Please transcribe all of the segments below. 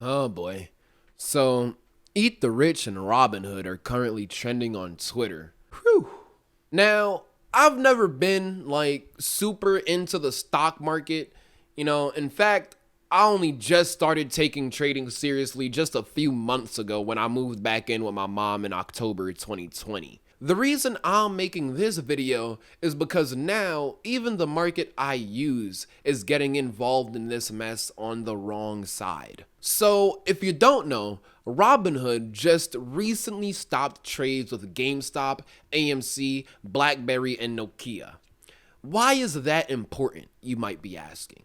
Oh boy. So, Eat the Rich and Robinhood are currently trending on Twitter. Whew. Now, I've never been like super into the stock market. In fact, I only just started taking trading seriously just a few months ago when I moved back in with my mom in October 2020. The reason I'm making this video is because now even the market I use is getting involved in this mess on the wrong side. So if you don't know, Robinhood just recently stopped trades with GameStop, AMC, BlackBerry, and Nokia. Why is that important, you might be asking?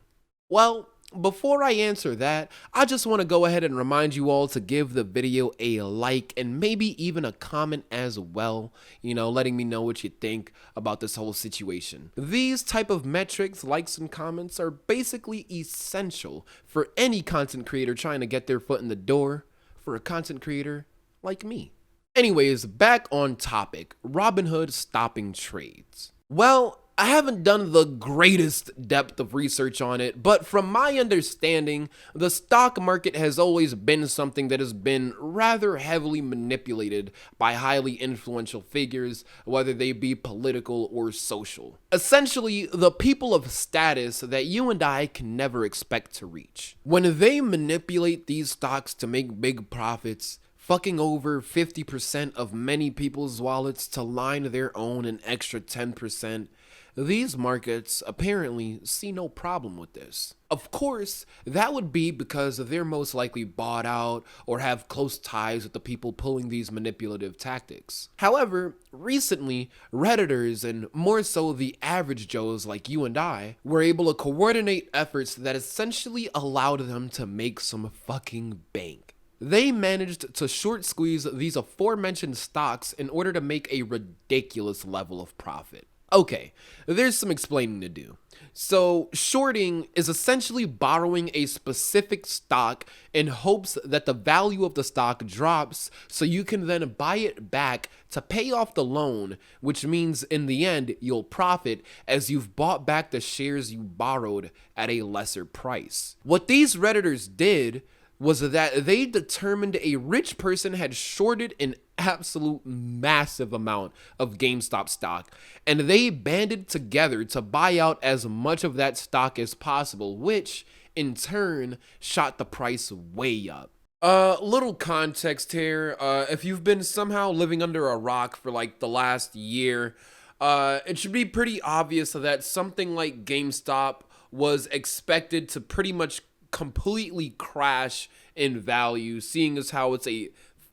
Well, before I answer that, I just want to go ahead and remind you all to give the video a like and maybe even a comment as well, letting me know what you think about this whole situation. These type of metrics, likes and comments are basically essential for any content creator trying to get their foot in the door, for a content creator like me. Anyways, back on topic, Robinhood stopping trades. Well, I haven't done the greatest depth of research on it, but from my understanding, the stock market has always been something that has been rather heavily manipulated by highly influential figures, whether they be political or social. Essentially, the people of status that you and I can never expect to reach. When they manipulate these stocks to make big profits, fucking over 50% of many people's wallets to line their own an extra 10%, these markets apparently see no problem with this. Of course, that would be because they're most likely bought out or have close ties with the people pulling these manipulative tactics. However, recently, Redditors and more so the average Joes like you and I were able to coordinate efforts that essentially allowed them to make some fucking bank. They managed to short squeeze these aforementioned stocks in order to make a ridiculous level of profit. Okay, there's some explaining to do. So, shorting is essentially borrowing a specific stock in hopes that the value of the stock drops so you can then buy it back to pay off the loan, which means in the end you'll profit as you've bought back the shares you borrowed at a lesser price. What these Redditors did was that they determined a rich person had shorted an absolute massive amount of GameStop stock, and they banded together to buy out as much of that stock as possible, which in turn shot the price way up. Little context here. If you've been somehow living under a rock for like the last year, it should be pretty obvious that something like GameStop was expected to pretty much completely crash in value, seeing as how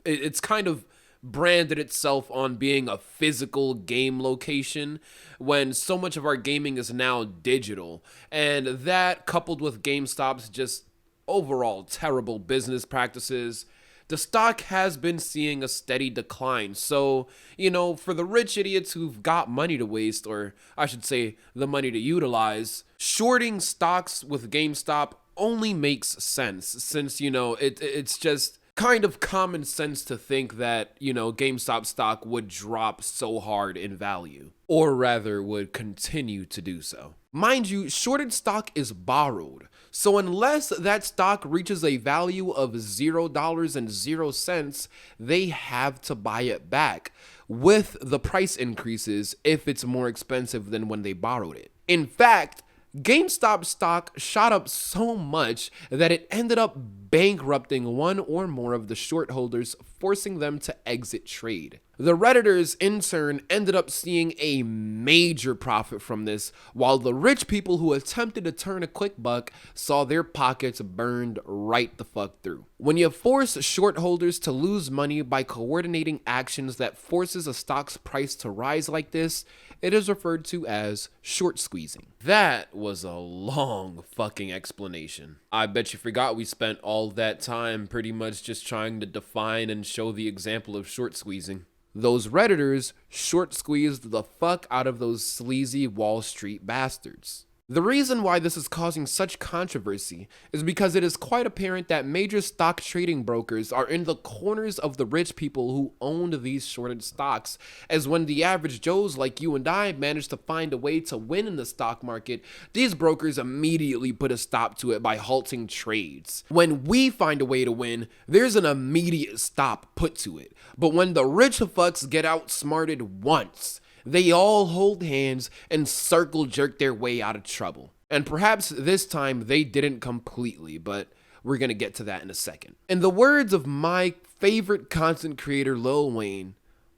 it's kind of branded itself on being a physical game location when so much of our gaming is now digital. And that, coupled with GameStop's just overall terrible business practices, the stock has been seeing a steady decline. So, for the rich idiots who've got money to waste, or I should say the money to utilize, shorting stocks with GameStop only makes sense since, it's just kind of common sense to think that, GameStop stock would drop so hard in value, or rather would continue to do so. Mind you, shorted stock is borrowed, so unless that stock reaches a value of $0.00, they have to buy it back with the price increases if it's more expensive than when they borrowed it. In fact, GameStop stock shot up so much that it ended up bankrupting one or more of the short holders, forcing them to exit trade. The Redditors, in turn, ended up seeing a major profit from this, while the rich people who attempted to turn a quick buck saw their pockets burned right the fuck through. When you force short holders to lose money by coordinating actions that forces a stock's price to rise like this, it is referred to as short squeezing. That was a long fucking explanation. I bet you forgot we spent all that time pretty much just trying to define and show the example of short squeezing. Those Redditors short squeezed the fuck out of those sleazy Wall Street bastards. The reason why this is causing such controversy is because it is quite apparent that major stock trading brokers are in the corners of the rich people who owned these shorted stocks, as when the average Joes like you and I manage to find a way to win in the stock market, these brokers immediately put a stop to it by halting trades. When we find a way to win, there's an immediate stop put to it. But when the rich fucks get outsmarted once, they all hold hands and circle jerk their way out of trouble. And perhaps this time they didn't completely, but we're gonna get to that in a second. In the words of my favorite content creator Lil Wayne,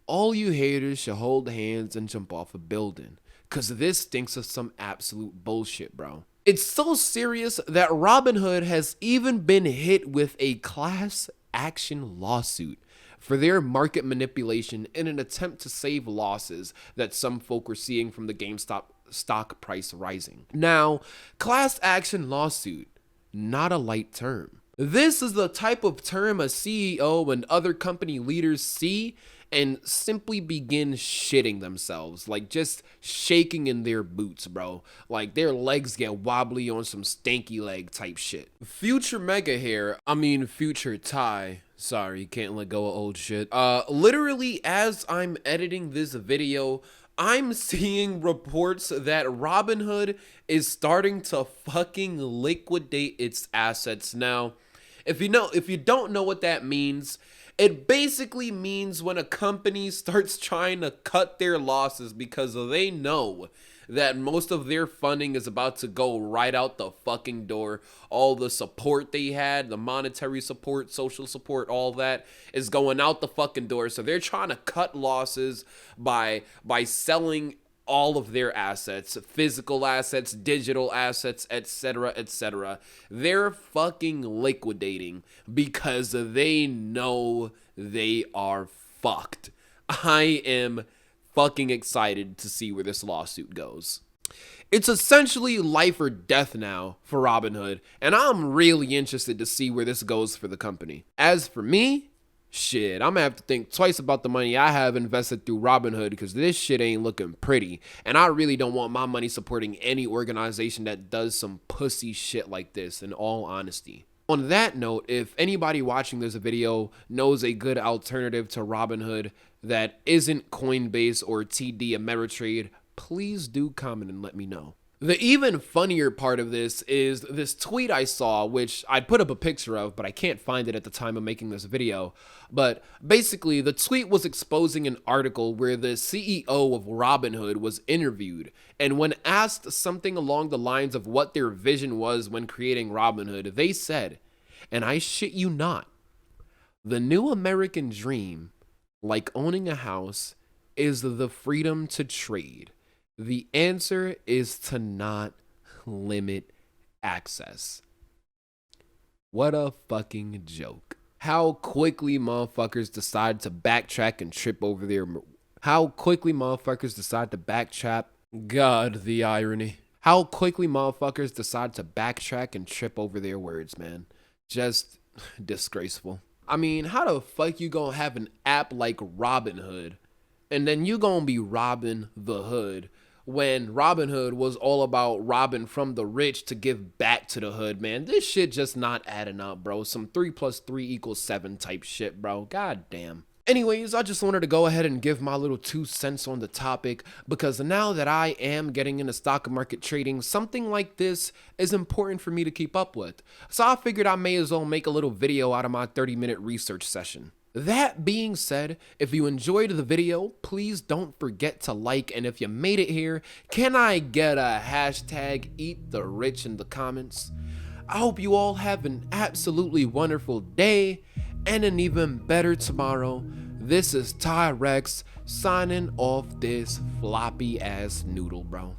all you haters should hold hands and jump off a building, cause this stinks of some absolute bullshit, bro. It's so serious that Robinhood has even been hit with a class action lawsuit for their market manipulation in an attempt to save losses that some folk were seeing from the GameStop stock price rising. Now, class action lawsuit, not a light term. This is the type of term a CEO and other company leaders see and simply begin shitting themselves, like just shaking in their boots, bro. Like their legs get wobbly on some stanky leg type shit. Future Mega Hair, Future Ty, sorry, can't let go of old shit. Literally as I'm editing this video, I'm seeing reports that Robinhood is starting to fucking liquidate its assets. Now, if you don't know what that means, it basically means when a company starts trying to cut their losses because they know that most of their funding is about to go right out the fucking door. All the support they had, the monetary support, social support, all that is going out the fucking door. So they're trying to cut losses by selling all of their assets, physical assets, digital assets, etc., etc. They're fucking liquidating because they know they are fucked. I am fucking excited to see where this lawsuit goes. It's essentially life or death now for Robinhood, and I'm really interested to see where this goes for the company. As for me, shit, I'm gonna have to think twice about the money I have invested through Robinhood because this shit ain't looking pretty. And I really don't want my money supporting any organization that does some pussy shit like this, in all honesty. On that note, if anybody watching this video knows a good alternative to Robinhood that isn't Coinbase or TD Ameritrade, please do comment and let me know. The even funnier part of this is this tweet I saw, which I put up a picture of, but I can't find it at the time of making this video. But basically, the tweet was exposing an article where the CEO of Robinhood was interviewed. And when asked something along the lines of what their vision was when creating Robinhood, they said, and I shit you not, the new American dream, like owning a house, is the freedom to trade. The answer is to not limit access. What a fucking joke. How quickly motherfuckers decide to backtrack and trip over their... God, the irony. How quickly motherfuckers decide to backtrack and trip over their words, man. Just disgraceful. I mean, how the fuck you gonna have an app like Robinhood and then you gonna be robbing the hood when Robinhood was all about robbing from the rich to give back to the hood, man? This shit just not adding up, bro. Some 3 + 3 = 7 type shit, bro. God damn. Anyways, I just wanted to go ahead and give my little 2 cents on the topic because now that I am getting into stock market trading, something like this is important for me to keep up with. So I figured I may as well make a little video out of my 30-minute research session. That being said, if you enjoyed the video, please don't forget to like, and if you made it here, can I get a hashtag eat the rich in the comments? I hope you all have an absolutely wonderful day and an even better tomorrow. This is Ty Rex signing off this floppy ass noodle, bro.